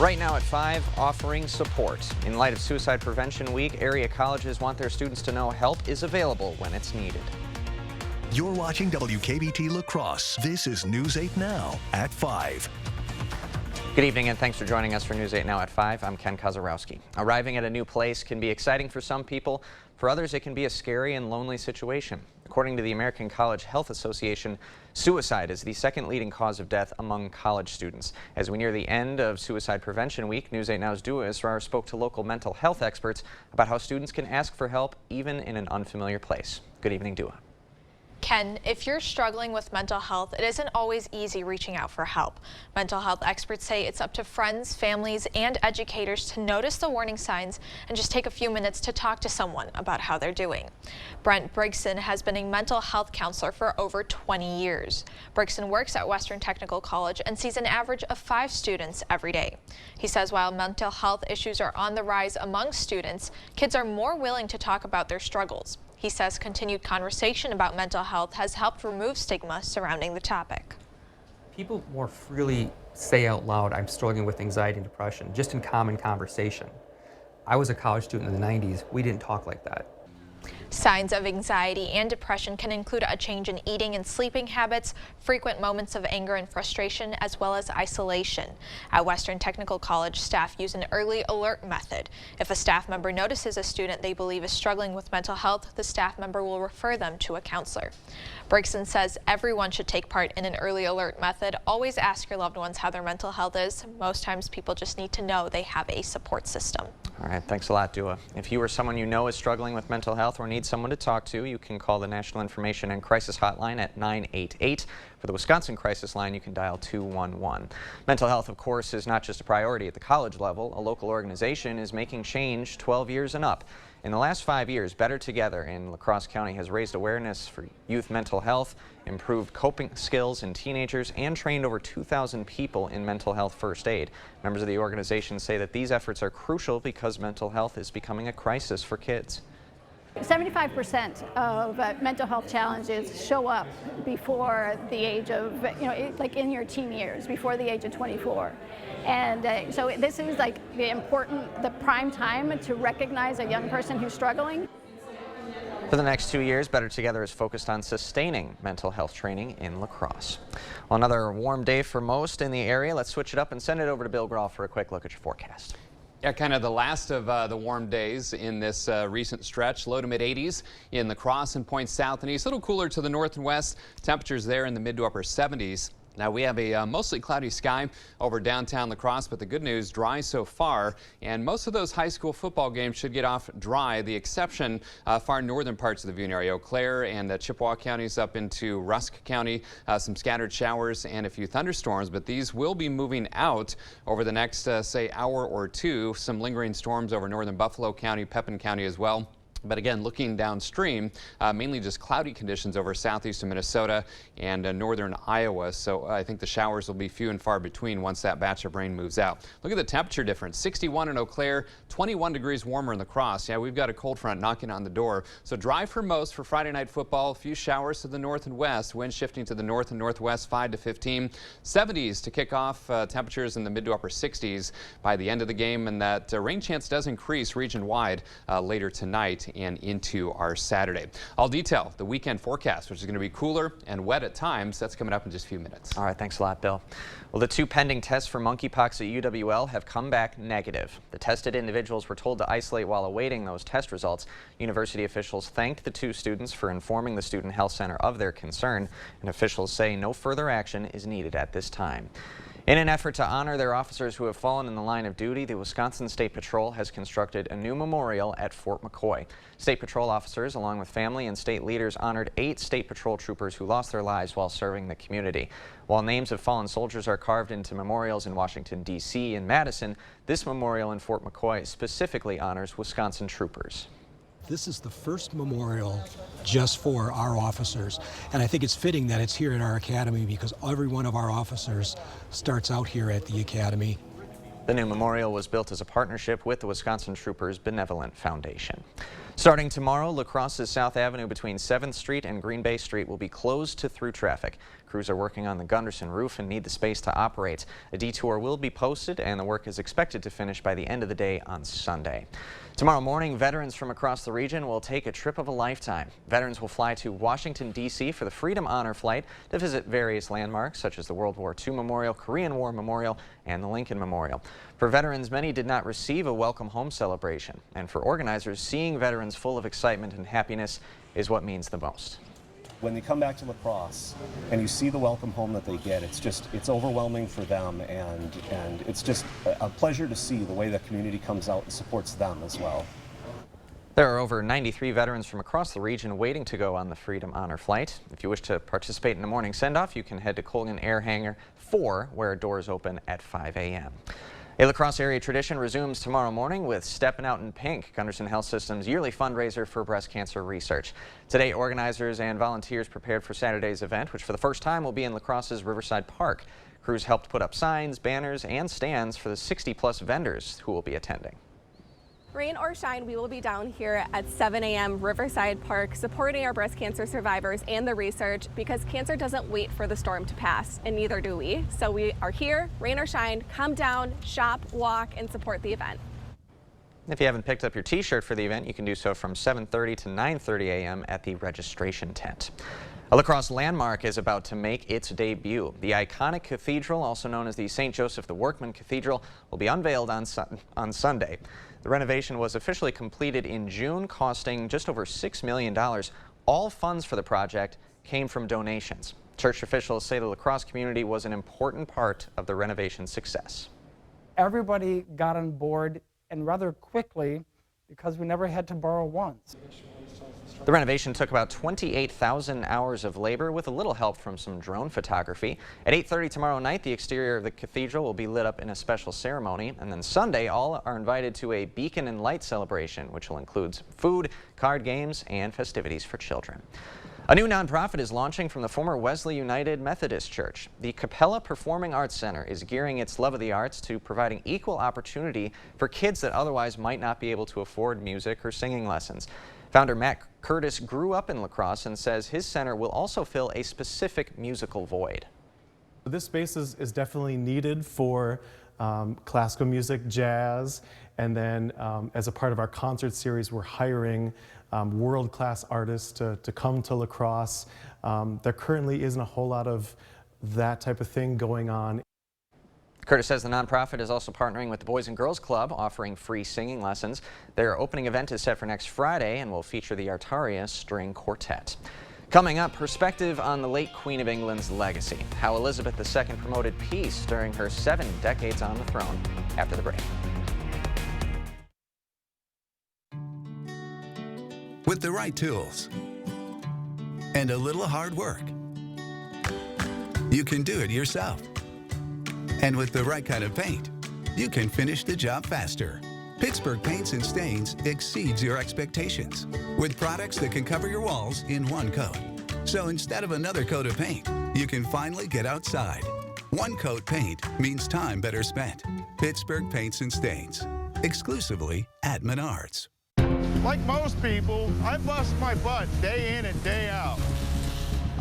Right now at 5, offering support. In light of Suicide Prevention Week, area colleges want their students to know help is available when it's needed. You're watching WKBT La Crosse. This is News 8 Now at 5. Good evening and thanks for joining us for News 8 Now at 5. I'm Ken Kozarowski. Arriving at a new place can be exciting for some people. For others, it can be a scary and lonely situation. According to the American College Health Association, suicide is the second leading cause of death among college students. As we near the end of Suicide Prevention Week, News 8 Now's Dua Israr spoke to local mental health experts about how students can ask for help even in an unfamiliar place. Good evening, Dua. Ken, if you're struggling with mental health, it isn't always easy reaching out for help. Mental health experts say it's up to friends, families, and educators to notice the warning signs and just take a few minutes to talk to someone about how they're doing. Brent Brigson has been a mental health counselor for over 20 years. Brigson works at Western Technical College and sees an average of 5 students every day. He says while mental health issues are on the rise among students, kids are more willing to talk about their struggles. He says continued conversation about mental health has helped remove stigma surrounding the topic. People more freely say out loud, I'm struggling with anxiety and depression, just in common conversation. I was a college student in the 90s. We didn't talk like that. Signs of anxiety and depression can include a change in eating and sleeping habits, frequent moments of anger and frustration, as well as isolation. At Western Technical College, staff use an early alert method. If a staff member notices a student they believe is struggling with mental health, the staff member will refer them to a counselor. Brigson says everyone should take part in an early alert method. Always ask your loved ones how their mental health is. Most times people just need to know they have a support system. All right, thanks a lot, Dua. If you or someone you know is struggling with mental health or needs someone to talk to, you can call the National Information and Crisis Hotline at 988. For the Wisconsin Crisis Line, you can dial 211. Mental health, of course, is not just a priority at the college level. A local organization is making change 12 years and up. In the last 5 years, Better Together in La Crosse County has raised awareness for youth mental health, improved coping skills in teenagers, and trained over 2,000 people in mental health first aid. Members of the organization say that these efforts are crucial because mental health is becoming a crisis for kids. 75% of mental health challenges show up before the age of, like in your teen years, before the age of 24. And so this is like the prime time to recognize a young person who's struggling. For the next 2 years, Better Together is focused on sustaining mental health training in La Crosse. Well, another warm day for most in the area. Let's switch it up and send it over to Bill Grawl for a quick look at your forecast. Yeah, kind of the last of the warm days in this recent stretch. Low to mid 80s in La Crosse and points south and east. A little cooler to the north and west. Temperatures there in the mid to upper 70s. Now we have a mostly cloudy sky over downtown La Crosse, but the good news, dry so far, and most of those high school football games should get off dry. The exception, far northern parts of the viewing area, Eau Claire and Chippewa counties up into Rusk County, some scattered showers and a few thunderstorms, but these will be moving out over the next, say, hour or two. Some lingering storms over northern Buffalo County, Pepin County as well. But again, looking downstream, mainly just cloudy conditions over southeastern Minnesota and northern Iowa. So I think the showers will be few and far between once that batch of rain moves out. Look at the temperature difference. 61 in Eau Claire, 21 degrees warmer in La Crosse. Yeah, we've got a cold front knocking on the door. So dry for most for Friday night football. A few showers to the north and west. Wind shifting to the north and northwest 5 to 15. 70s to kick off. Temperatures in the mid to upper 60s by the end of the game. And that rain chance does increase region-wide later tonight and into our Saturday. I'll detail the weekend forecast, which is going to be cooler and wet at times. That's coming up in just a few minutes. All right, thanks a lot, Bill. Well, the 2 pending tests for monkeypox at UWL have come back negative. The tested individuals were told to isolate while awaiting those test results. University officials thanked the 2 students for informing the Student Health Center of their concern, and officials say no further action is needed at this time. In an effort to honor their officers who have fallen in the line of duty, the Wisconsin State Patrol has constructed a new memorial at Fort McCoy. State Patrol officers, along with family and state leaders, honored 8 State Patrol troopers who lost their lives while serving the community. While names of fallen soldiers are carved into memorials in Washington, D.C. and Madison, this memorial in Fort McCoy specifically honors Wisconsin troopers. This is the first memorial just for our officers, and I think it's fitting that it's here at our academy because every one of our officers starts out here at the academy. The new memorial was built as a partnership with the Wisconsin Troopers Benevolent Foundation. Starting tomorrow, La Crosse's South Avenue between 7th Street and Green Bay Street will be closed to through traffic. Crews are working on the Gunderson roof and need the space to operate. A detour will be posted and the work is expected to finish by the end of the day on Sunday. Tomorrow morning, veterans from across the region will take a trip of a lifetime. Veterans will fly to Washington, D.C. for the Freedom Honor Flight to visit various landmarks such as the World War II Memorial, Korean War Memorial, and the Lincoln Memorial. For veterans, many did not receive a welcome home celebration. And for organizers, seeing veterans full of excitement and happiness is what means the most. When they come back to La Crosse and you see the welcome home that they get, it's overwhelming for them, and it's just a pleasure to see the way the community comes out and supports them as well. There are over 93 veterans from across the region waiting to go on the Freedom Honor Flight. If you wish to participate in the morning send-off, you can head to Colgan Air Hangar 4, where doors open at 5 a.m. A La Crosse area tradition resumes tomorrow morning with Steppin' Out in Pink, Gunderson Health System's yearly fundraiser for breast cancer research. Today, organizers and volunteers prepared for Saturday's event, which for the first time will be in La Crosse's Riverside Park. Crews helped put up signs, banners, and stands for the 60-plus vendors who will be attending. Rain or shine, we will be down here at 7 a.m. Riverside Park supporting our breast cancer survivors and the research, because cancer doesn't wait for the storm to pass, and neither do we. So we are here, rain or shine, come down, shop, walk, and support the event. If you haven't picked up your t-shirt for the event, you can do so from 7:30 to 9:30 a.m. at the registration tent. A La Crosse landmark is about to make its debut. The iconic cathedral, also known as the St. Joseph the Workman Cathedral, will be unveiled on Sunday. The renovation was officially completed in June, costing just over $6 million. All funds for the project came from donations. Church officials say the La Crosse community was an important part of the renovation's success. Everybody got on board, and rather quickly, because we never had to borrow once. The renovation took about 28,000 hours of labor with a little help from some drone photography. At 8:30 tomorrow night, the exterior of the cathedral will be lit up in a special ceremony. And then Sunday, all are invited to a beacon and light celebration, which will include food, card games, and festivities for children. A new nonprofit is launching from the former Wesley United Methodist Church. The Capella Performing Arts Center is gearing its love of the arts to providing equal opportunity for kids that otherwise might not be able to afford music or singing lessons. Founder Matt Curtis grew up in La Crosse and says his center will also fill a specific musical void. This space is definitely needed for classical music, jazz, and then as a part of our concert series, we're hiring world-class artists to come to La Crosse. There currently isn't a whole lot of that type of thing going on. Curtis says the nonprofit is also partnering with the Boys and Girls Club, offering free singing lessons. Their opening event is set for next Friday and will feature the Artaria String Quartet. Coming up, perspective on the late Queen of England's legacy, how Elizabeth II promoted peace during her 7 decades on the throne, after the break. With the right tools and a little hard work, you can do it yourself. And with the right kind of paint, you can finish the job faster. Pittsburgh Paints and Stains exceeds your expectations with products that can cover your walls in one coat. So instead of another coat of paint, you can finally get outside. One coat paint means time better spent. Pittsburgh Paints and Stains, exclusively at Menards. Like most people, I bust my butt day in and day out.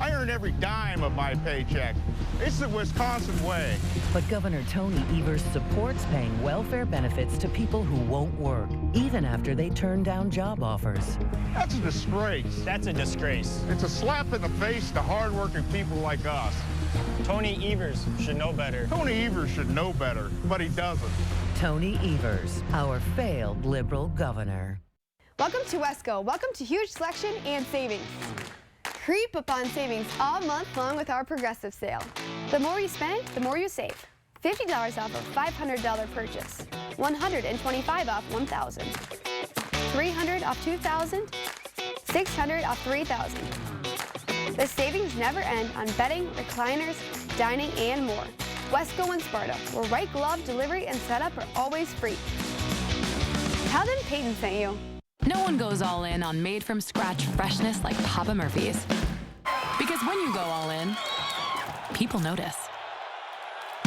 I earn every dime of my paycheck. It's the Wisconsin way. But Governor Tony Evers supports paying welfare benefits to people who won't work, even after they turn down job offers. That's a disgrace. That's a disgrace. It's a slap in the face to hardworking people like us. Tony Evers should know better. Tony Evers should know better, but he doesn't. Tony Evers, our failed liberal governor. Welcome to Wesco. Welcome to huge selection and savings. Creep up on savings all month long with our progressive sale. The more you spend, the more you save. $50 off a $500 purchase, $125 off $1,000, $300 off $2,000, $600 off $3,000. The savings never end on bedding, recliners, dining, and more. Wesco and Sparta, where right glove delivery and setup are always free. Tell them Peyton sent you. No one goes all in on made-from-scratch freshness like Papa Murphy's. Because when you go all in, people notice.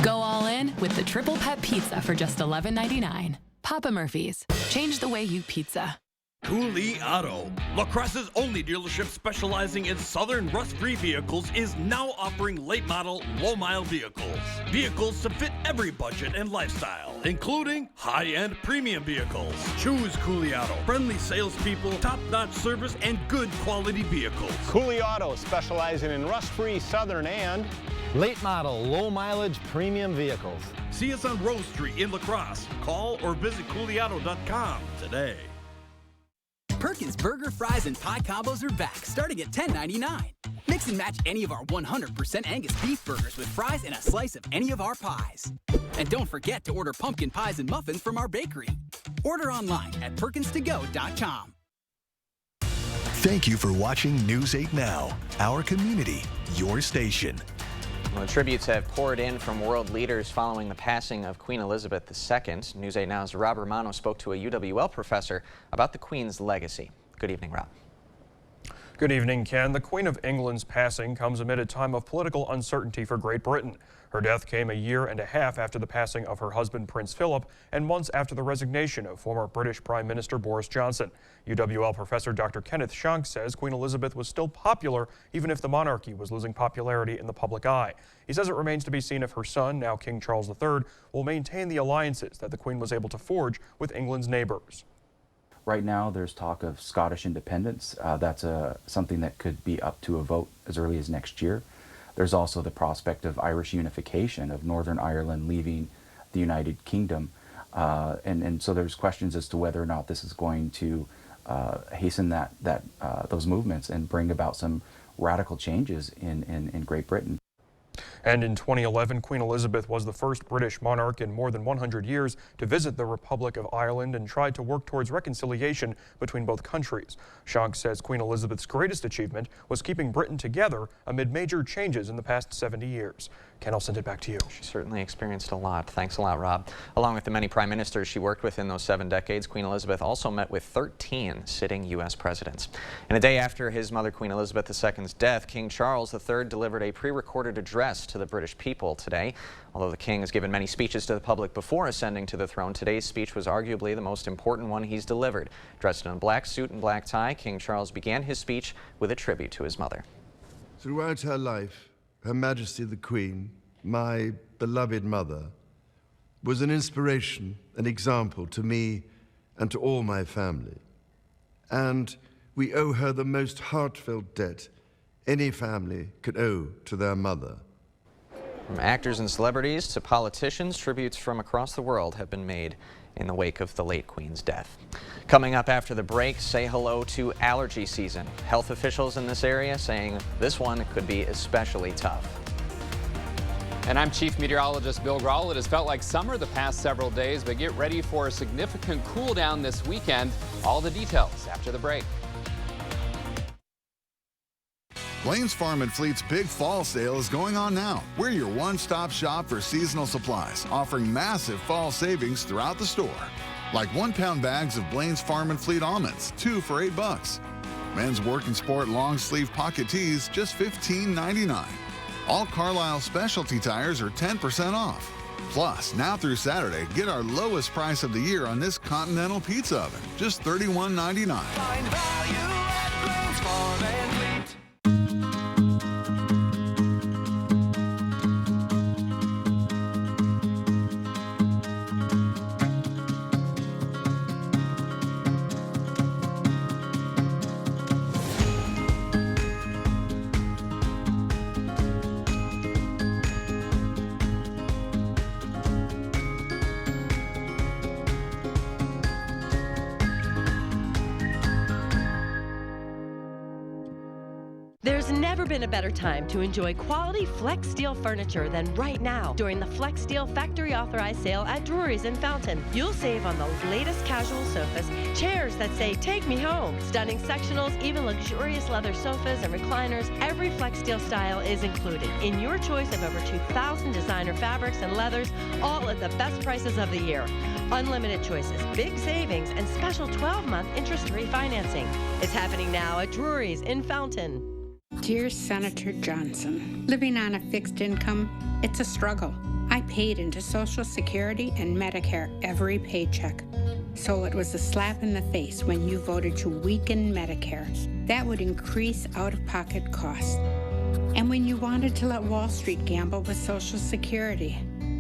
Go all in with the Triple Pet Pizza for just $11.99. Papa Murphy's. Change the way you pizza. Cooley Auto, La Crosse's only dealership specializing in southern rust-free vehicles, is now offering late model, low-mile vehicles. Vehicles to fit every budget and lifestyle, including high-end premium vehicles. Choose Cooley Auto. Friendly salespeople, top-notch service, and good quality vehicles. Cooley Auto, specializing in rust-free southern and late model, low mileage premium vehicles. See us on Rose Street in La Crosse. Call or visit cooleyauto.com today. Perkins Burger, Fries, and Pie combos are back, starting at $10.99. Mix and match any of our 100% Angus beef burgers with fries and a slice of any of our pies. And don't forget to order pumpkin pies and muffins from our bakery. Order online at perkinstogo.com. Thank you for watching News 8 Now, our community, your station. Well, the tributes have poured in from world leaders following the passing of Queen Elizabeth II. News 8 Now's Rob Romano spoke to a UWL professor about the Queen's legacy. Good evening, Rob. Good evening, Ken. The Queen of England's passing comes amid a time of political uncertainty for Great Britain. Her death came a year and a half after the passing of her husband, Prince Philip, and months after the resignation of former British Prime Minister Boris Johnson. UWL professor Dr. Kenneth Schunk says Queen Elizabeth was still popular even if the monarchy was losing popularity in the public eye. He says it remains to be seen if her son, now King Charles III, will maintain the alliances that the Queen was able to forge with England's neighbors. Right now, there's talk of Scottish independence. That's something that could be up to a vote as early as next year. There's also the prospect of Irish unification, of Northern Ireland leaving the United Kingdom. And so there's questions as to whether or not this is going to hasten those movements and bring about some radical changes in Great Britain. And in 2011, Queen Elizabeth was the first British monarch in more than 100 years to visit the Republic of Ireland and tried to work towards reconciliation between both countries. Schunk says Queen Elizabeth's greatest achievement was keeping Britain together amid major changes in the past 70 years. Ken, I'll send it back to you. She certainly experienced a lot. Thanks a lot, Rob. Along with the many prime ministers she worked with in those 7 decades, Queen Elizabeth also met with 13 sitting U.S. presidents. And a day after his mother, Queen Elizabeth II's death, King Charles III delivered a pre-recorded address to the British people today. Although the king has given many speeches to the public before ascending to the throne, today's speech was arguably the most important one he's delivered. Dressed in a black suit and black tie, King Charles began his speech with a tribute to his mother. Throughout her life, Her Majesty the Queen, my beloved mother, was an inspiration, an example to me and to all my family. And we owe her the most heartfelt debt any family could owe to their mother. From actors and celebrities to politicians, tributes from across the world have been made in the wake of the late Queen's death. Coming up after the break, say hello to allergy season. Health officials in this area saying this one could be especially tough. And I'm Chief Meteorologist Bill Grawl. It has felt like summer the past several days, but get ready for a significant cool down this weekend. All the details after the break. Blain's Farm and Fleet's Big Fall Sale is going on now. We're your one-stop shop for seasonal supplies, offering massive fall savings throughout the store. Like 1-pound bags of Blain's Farm and Fleet almonds, 2 for $8. Men's work and sport long sleeve pocket tees, just $15.99. All Carlisle specialty tires are 10% off. Plus, now through Saturday, get our lowest price of the year on this Continental Pizza Oven, just $31.99. Find value at Blain's Farm and Fleet. There's never been a better time to enjoy quality Flex Steel furniture than right now during the Flex Steel Factory Authorized Sale at Drurys in Fountain. You'll save on the latest casual sofas, chairs that say, "Take me home," stunning sectionals, even luxurious leather sofas and recliners. Every Flex Steel style is included in your choice of over 2,000 designer fabrics and leathers, all at the best prices of the year. Unlimited choices, big savings, and special 12-month interest-free financing. It's happening now at Drurys in Fountain. Dear Senator Johnson, living on a fixed income, it's a struggle. I paid into Social Security and Medicare every paycheck. So it was a slap in the face when you voted to weaken Medicare. That would increase out-of-pocket costs. And when you wanted to let Wall Street gamble with Social Security.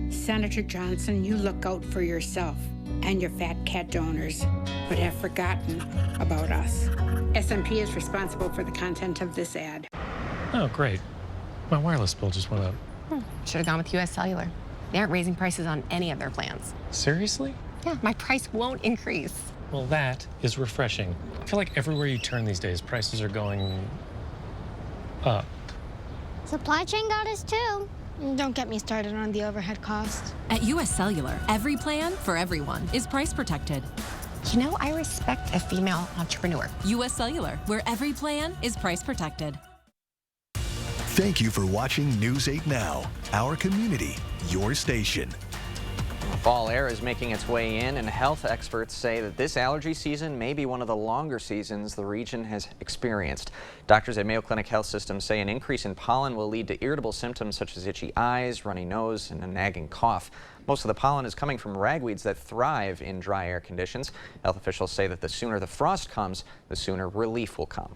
Senator Johnson, you look out for yourself and your fat cat donors, but have forgotten about us. SMP is responsible for the content of this ad. Oh, great. My wireless bill just went up. Should have gone with US Cellular. They aren't raising prices on any of their plans. Seriously? Yeah, my price won't increase. Well, that is refreshing. I feel like everywhere you turn these days, prices are going up. Supply chain got us too. Don't get me started on the overhead cost. At US Cellular, every plan for everyone is price protected. You know, I respect a female entrepreneur. US Cellular, where every plan is price protected. Thank you for watching News 8 Now, our community, your station. Fall air is making its way in, and health experts say that this allergy season may be one of the longer seasons the region has experienced. Doctors at Mayo Clinic Health System say an increase in pollen will lead to irritable symptoms such as itchy eyes, runny nose, and a nagging cough. Most of the pollen is coming from ragweeds that thrive in dry air conditions. Health officials say that the sooner the frost comes, the sooner relief will come.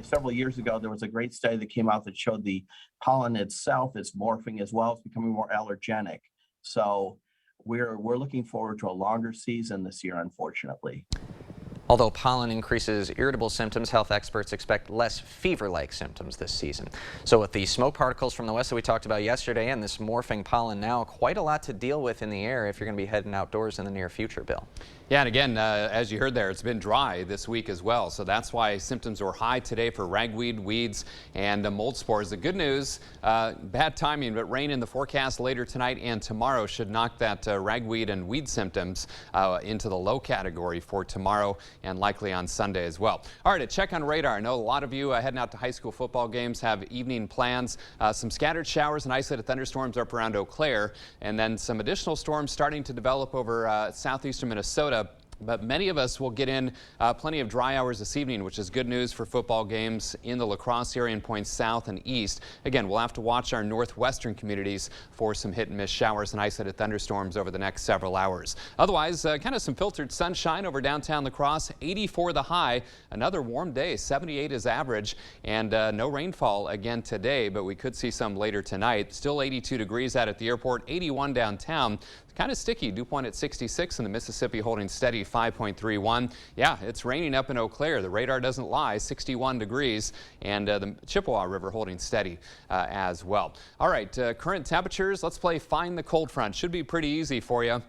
Several years ago, there was a great study that came out that showed the pollen itself is morphing as well. It's becoming more allergenic. So we're looking forward to a longer season this year, unfortunately. Although pollen increases irritable symptoms, health experts expect less fever-like symptoms this season. So with the smoke particles from the west that we talked about yesterday and this morphing pollen now, quite a lot to deal with in the air if you're going to be heading outdoors in the near future, Bill. Yeah, and again, as you heard there, it's been dry this week as well. So that's why symptoms were high today for ragweed, weeds, and mold spores. The good news, bad timing, but rain in the forecast later tonight and tomorrow should knock that ragweed and weed symptoms into the low category for tomorrow and likely on Sunday as well. All right, a check on radar. I know a lot of you heading out to high school football games have evening plans. Some scattered showers and isolated thunderstorms up around Eau Claire, and then some additional storms starting to develop over southeastern Minnesota. But many of us will get in plenty of dry hours this evening, which is good news for football games in the La Crosse area and points south and east. Again, we'll have to watch our northwestern communities for some hit and miss showers and isolated thunderstorms over the next several hours. Otherwise, kind of some filtered sunshine over downtown La Crosse. 84 the high. Another warm day. 78 is average, and no rainfall again today, but we could see some later tonight. Still 82 degrees out at the airport. 81 downtown. Kind of sticky. Dew point at 66 and the Mississippi holding steady 5.31. Yeah, it's raining up in Eau Claire. The radar doesn't lie. 61 degrees, and the Chippewa River holding steady as well. All right, current temperatures. Let's play Find the Cold Front. Should be pretty easy for you.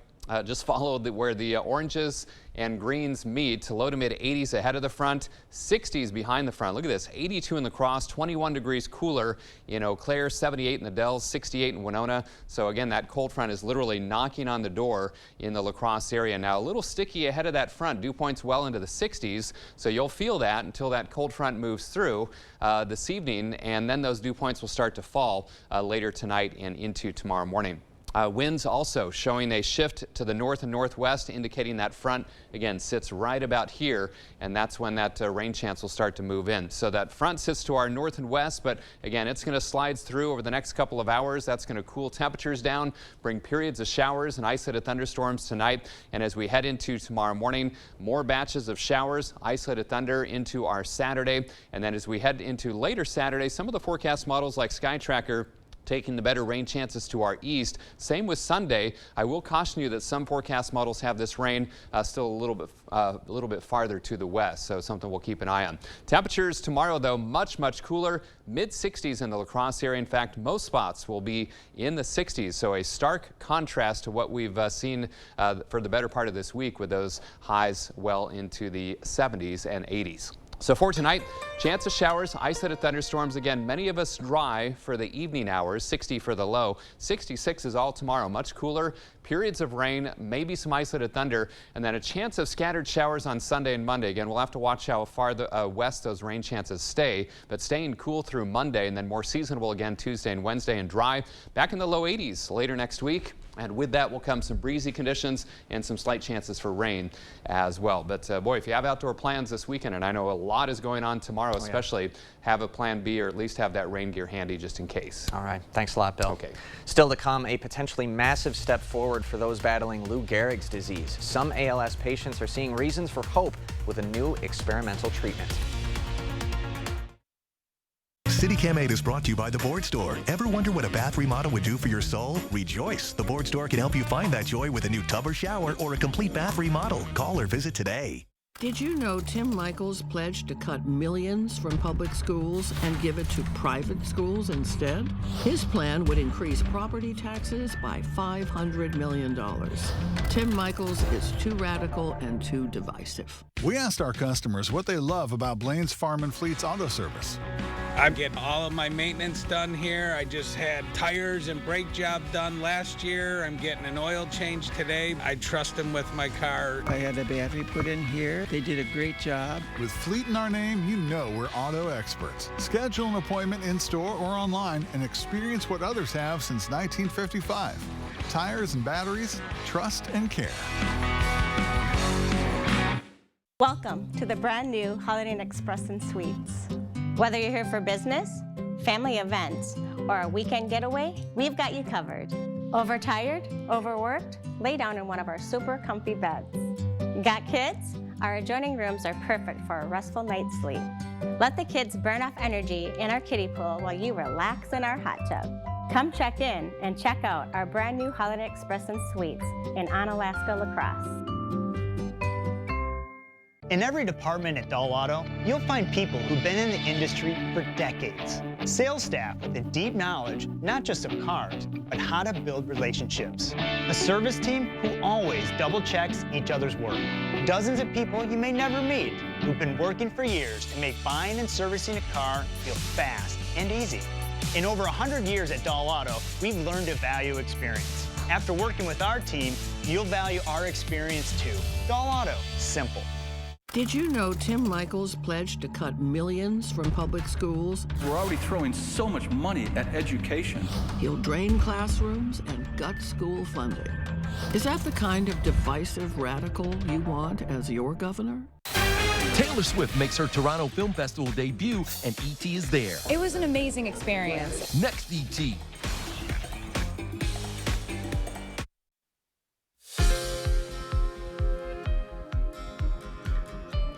Just follow where the oranges and greens meet. Low to mid 80s ahead of the front, 60s behind the front. Look at this, 82 in La Crosse, 21 degrees cooler in Eau Claire, 78 in the Dells, 68 in Winona. So again, that cold front is literally knocking on the door in the La Crosse area. Now a little sticky ahead of that front, dew points well into the 60s. So you'll feel that until that cold front moves through this evening, and then those dew points will start to fall later tonight and into tomorrow morning. Winds also showing a shift to the north and northwest, indicating that front, again, sits right about here, and that's when that rain chance will start to move in. So that front sits to our north and west, but again, it's going to slide through over the next couple of hours. That's going to cool temperatures down, bring periods of showers and isolated thunderstorms tonight. And as we head into tomorrow morning, more batches of showers, isolated thunder into our Saturday. And then as we head into later Saturday, some of the forecast models like SkyTracker taking the better rain chances to our east. Same with Sunday. I will caution you that some forecast models have this rain still a little bit farther to the west, so something we'll keep an eye on. Temperatures tomorrow, though, much cooler. Mid-60s in the La Crosse area. In fact, most spots will be in the 60s, so a stark contrast to what we've seen for the better part of this week, with those highs well into the 70s and 80s. So for tonight, chance of showers, isolated thunderstorms. Again, many of us dry for the evening hours, 60 for the low. 66 is all tomorrow, much cooler. Periods of rain, maybe some isolated thunder, and then a chance of scattered showers on Sunday and Monday. Again, we'll have to watch how far west those rain chances stay, but staying cool through Monday, and then more seasonable again Tuesday and Wednesday, and dry. Back in the low 80s later next week. And with that will come some breezy conditions and some slight chances for rain as well. But boy, if you have outdoor plans this weekend, and I know a lot is going on tomorrow, especially, have a plan B or at least have that rain gear handy just in case. All right. Thanks a lot, Bill. Okay. Still to come, a potentially massive step forward for those battling Lou Gehrig's disease. Some ALS patients are seeing reasons for hope with a new experimental treatment. CityCam 8 is brought to you by The Board Store. Ever wonder what a bath remodel would do for your soul? Rejoice! The Board Store can help you find that joy with a new tub or shower or a complete bath remodel. Call or visit today. Did you know Tim Michaels pledged to cut millions from public schools and give it to private schools instead? His plan would increase property taxes by $500 million. Tim Michaels is too radical and too divisive. We asked our customers what they love about Blaine's Farm and Fleet's auto service. I get all of my maintenance done here. I just had tires and brake job done last year. I'm getting an oil change today. I trust them with my car. I had a battery put in here. They did a great job. With Fleet in our name, you know we're auto experts. Schedule an appointment in store or online and experience what others have since 1955. Tires and batteries, trust and care. Welcome to the brand new Holiday Inn Express and Suites. Whether you're here for business, family events, or a weekend getaway, we've got you covered. Overtired, overworked? Lay down in one of our super comfy beds. Got kids? Our adjoining rooms are perfect for a restful night's sleep. Let the kids burn off energy in our kiddie pool while you relax in our hot tub. Come check in and check out our brand new Holiday Inn Express and Suites in Onalaska La Crosse. In every department at Dull Auto, you'll find people who've been in the industry for decades. Sales staff with a deep knowledge, not just of cars, but how to build relationships. A service team who always double checks each other's work. Dozens of people you may never meet who've been working for years to make buying and servicing a car feel fast and easy. In over 100 years at Dull Auto, we've learned to value experience. After working with our team, you'll value our experience too. Dull Auto, simple. Did you know Tim Michaels pledged to cut millions from public schools? We're already throwing so much money at education. He'll drain classrooms and gut school funding. Is that the kind of divisive radical you want as your governor? Taylor Swift makes her Toronto Film Festival debut, and E.T. is there. It was an amazing experience. Next, E.T.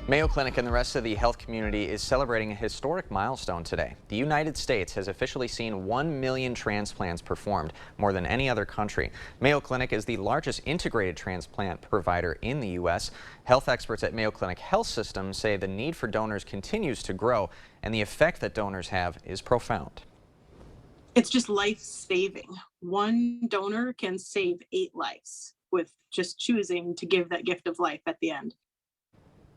Mayo Clinic and the rest of the health community is celebrating a historic milestone today. The United States has officially seen 1 million transplants performed, more than any other country. Mayo Clinic is the largest integrated transplant provider in the U.S. Health experts at Mayo Clinic Health System say the need for donors continues to grow, and the effect that donors have is profound. It's just life-saving. One donor can save 8 lives with just choosing to give that gift of life at the end.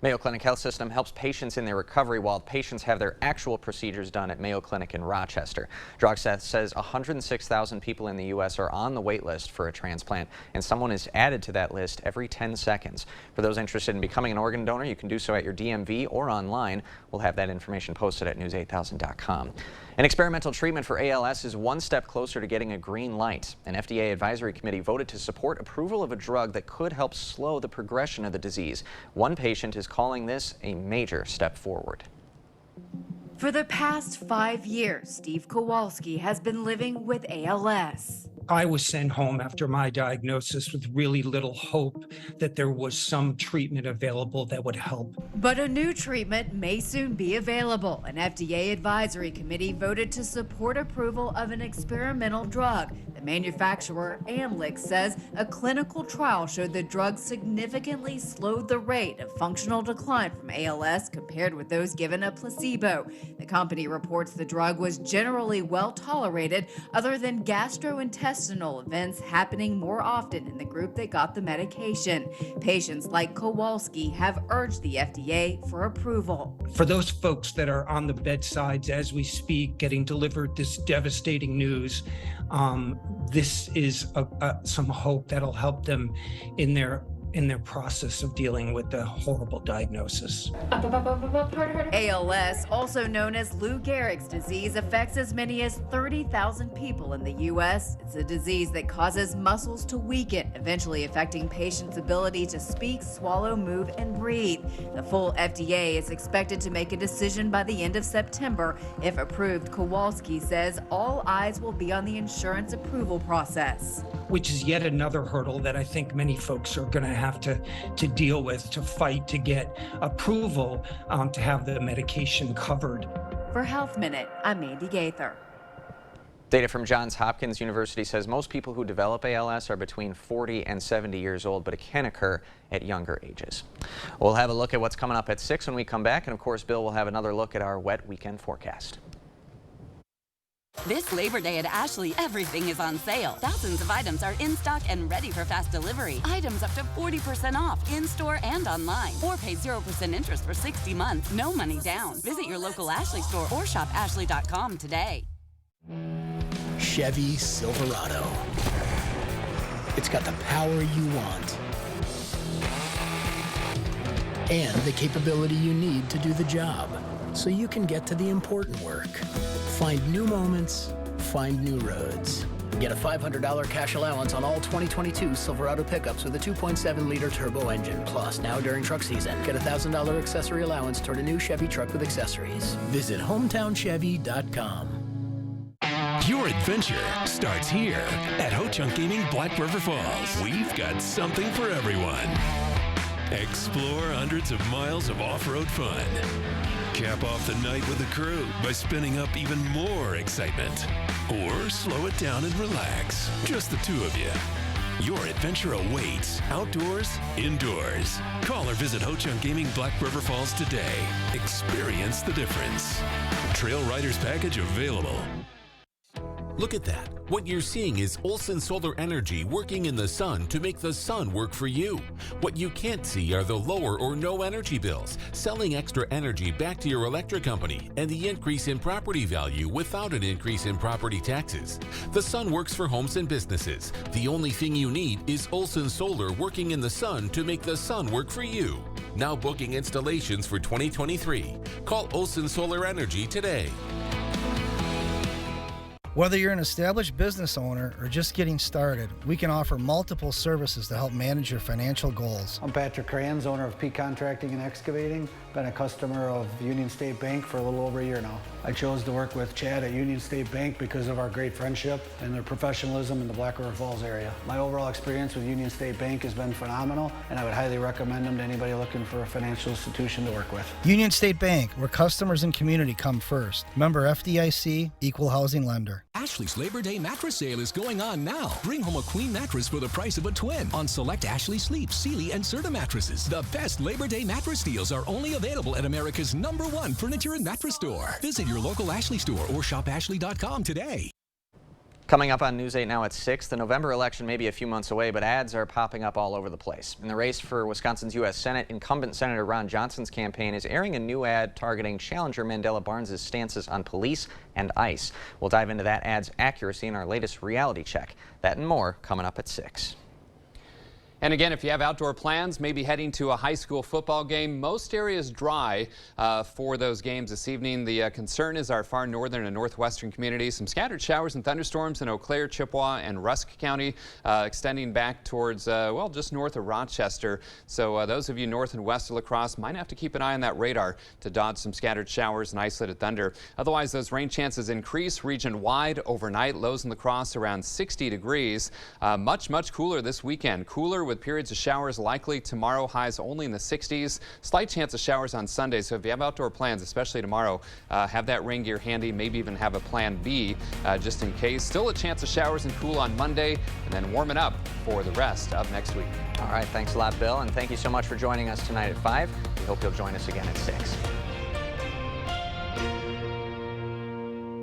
Mayo Clinic Health System helps patients in their recovery while patients have their actual procedures done at Mayo Clinic in Rochester. Drogseth says 106,000 people in the U.S. are on the wait list for a transplant, and someone is added to that list every 10 seconds. For those interested in becoming an organ donor, you can do so at your DMV or online. We'll have that information posted at news8000.com. An experimental treatment for ALS is one step closer to getting a green light. An FDA advisory committee voted to support approval of a drug that could help slow the progression of the disease. One patient is calling this a major step forward. For the past 5 years, Steve Kowalski has been living with ALS. I was sent home after my diagnosis with really little hope that there was some treatment available that would help. But a new treatment may soon be available. An FDA advisory committee voted to support approval of an experimental drug. The manufacturer, Amylyx, says a clinical trial showed the drug significantly slowed the rate of functional decline from ALS compared with those given a placebo. The company reports the drug was generally well tolerated, other than gastrointestinal events happening more often in the group that got the medication. Patients like Kowalski have urged the FDA for approval. For those folks that are on the bedsides as we speak, getting delivered this devastating news, this is some hope that'll help them in their in their process of dealing with the horrible diagnosis. ALS, also known as Lou Gehrig's disease, affects as many as 30,000 people in the U.S. It's a disease that causes muscles to weaken, eventually affecting patients' ability to speak, swallow, move, and breathe. The full FDA is expected to make a decision by the end of September. If approved, Kowalski says all eyes will be on the insurance approval process. Which is yet another hurdle that I think many folks are going to have to deal with, to fight to get approval to have the medication covered. For Health Minute, I'm Mandy Gaither. Data from Johns Hopkins University says most people who develop ALS are between 40 and 70 years old, but it can occur at younger ages. We'll have a look at what's coming up at 6 when we come back, and of course, Bill will have another look at our wet weekend forecast. This Labor Day at Ashley, everything is on sale. Thousands of items are in stock and ready for fast delivery. Items up to 40% off, in-store and online. Or pay 0% interest for 60 months, no money down. Visit your local Ashley store or shop ashley.com today. Chevy Silverado. It's got the power you want and the capability you need to do the job, so you can get to the important work. Find new moments, find new roads. Get a $500 cash allowance on all 2022 Silverado pickups with a 2.7-liter turbo engine. Plus, now during truck season, get a $1,000 accessory allowance toward a new Chevy truck with accessories. Visit hometownchevy.com. Your adventure starts here at HoChunk Gaming Black River Falls. We've got something for everyone. Explore hundreds of miles of off-road fun. Cap off the night with the crew by spinning up even more excitement. Or slow it down and relax. Just the two of you. Your adventure awaits, outdoors, indoors. Call or visit HoChunk Gaming Black River Falls today. Experience the difference. Trail Riders Package available. Look at that. What you're seeing is Olsen Solar Energy working in the sun to make the sun work for you. What you can't see are the lower or no energy bills, selling extra energy back to your electric company, and the increase in property value without an increase in property taxes. The sun works for homes and businesses. The only thing you need is Olsen Solar working in the sun to make the sun work for you. Now booking installations for 2023. Call Olsen Solar Energy today. Whether you're an established business owner or just getting started, we can offer multiple services to help manage your financial goals. I'm Patrick Crayons, owner of P Contracting and Excavating. Been a customer of Union State Bank for a little over a year now. I chose to work with Chad at Union State Bank because of our great friendship and their professionalism in the Black River Falls area. My overall experience with Union State Bank has been phenomenal, and I would highly recommend them to anybody looking for a financial institution to work with. Union State Bank, where customers and community come first. Member FDIC, equal housing lender. Ashley's Labor Day mattress sale is going on now. Bring home a queen mattress for the price of a twin on select Ashley Sleep, Sealy, and Serta mattresses. The best Labor Day mattress deals are only available at America's #1 furniture and mattress store. Visit your local Ashley store or shop ashley.com today. Coming up on News 8 now at 6, the November election may be a few months away, but ads are popping up all over the place. In the race for Wisconsin's U.S. Senate, incumbent Senator Ron Johnson's campaign is airing a new ad targeting challenger Mandela Barnes' stances on police and ICE. We'll dive into that ad's accuracy in our latest reality check. That and more coming up at 6. And again, if you have outdoor plans, maybe heading to a high school football game, most areas dry for those games this evening. The concern is our far northern and northwestern communities. Some scattered showers and thunderstorms in Eau Claire, Chippewa, and Rusk County, extending back towards, well, just north of Rochester. So those of you north and west of La Crosse might have to keep an eye on that radar to dodge some scattered showers and isolated thunder. Otherwise, those rain chances increase region-wide overnight. Lows in La Crosse around 60 degrees. Much cooler this weekend. Cooler with periods of showers likely tomorrow, highs only in the 60s. Slight chance of showers on Sunday, so if you have outdoor plans, especially tomorrow, have that rain gear handy, maybe even have a plan B just in case. Still a chance of showers and cool on Monday, and then warming up for the rest of next week. All right, thanks a lot, Bill, and thank you so much for joining us tonight at 5. We hope you'll join us again at 6.